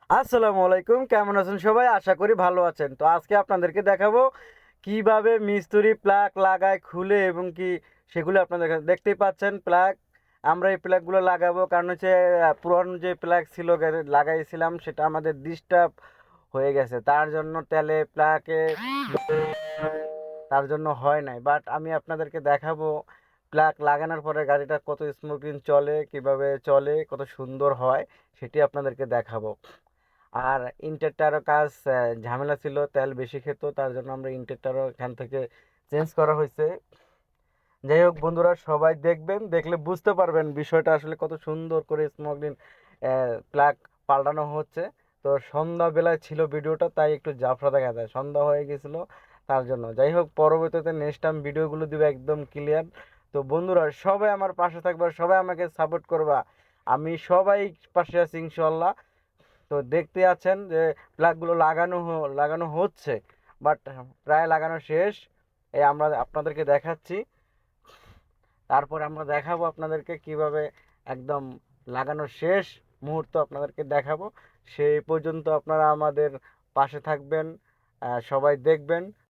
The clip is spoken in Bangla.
আসসালামু আলাইকুম, কেমন আছেন সবাই? আশা করি ভালো আছেন। তো আজকে আপনাদেরকে দেখাবো কিভাবে মিস্ত্রি প্লাগ লাগায়, খুলে এবং কি সেগুলো আপনাদের দেখতেই পাচ্ছেন প্লাগ। আমরা এই প্লাগগুলো লাগাবো কারণ হচ্ছে পুরানো যে প্লাগ ছিল লাগাইছিলাম সেটা আমাদের ডিস্টার্ব হয়ে গেছে। তার জন্য তেলে প্লাগে তার জন্য হয় নাই। বাট আমি আপনাদেরকে দেখাবো প্লাগ লাগানোর পরে গাড়িটা কত স্মুথিং চলে, কিভাবে চলে, কত সুন্দর হয় সেটি আপনাদেরকে দেখাবো। আর ইনটেকটারও কাজ ঝামেলা ছিল, তেল বেশি খেত, তার জন্য আমরা ইনটেকটারও এখান থেকে চেঞ্জ করা হয়েছে। যাই হোক বন্ধুরা, সবাই দেখবেন, দেখলে বুঝতে পারবেন বিষয়টা আসলে কত সুন্দর করে স্মগলিং প্লাগ পাল্টানো হচ্ছে। তো সন্ধ্যাবেলায় ছিল ভিডিওটা, তাই একটু জাফরা দেখা যায়, সন্ধ্যা হয়ে গেছিল তার জন্য। যাই হোক, পরবর্তীতে নেক্সট টাইম ভিডিওগুলো দিবে একদম ক্লিয়ার। তো বন্ধুরা, সবাই আমার পাশে থাকবা, সবাই আমাকে সাপোর্ট করবা, আমি সবাই পাশে আছি ইনশাল্লাহ। তো দেখতে আছেন যে প্লাগগুলো লাগানো হচ্ছে, বাট প্রায় লাগানো শেষ। এই আমরা আপনাদেরকে দেখাচ্ছি, তারপর আমরা দেখাবো আপনাদেরকে কিভাবে একদম লাগানো শেষ মুহূর্ত আপনাদেরকে দেখাবো। সেই পর্যন্ত আপনারা আমাদের পাশে থাকবেন, সবাই দেখবেন।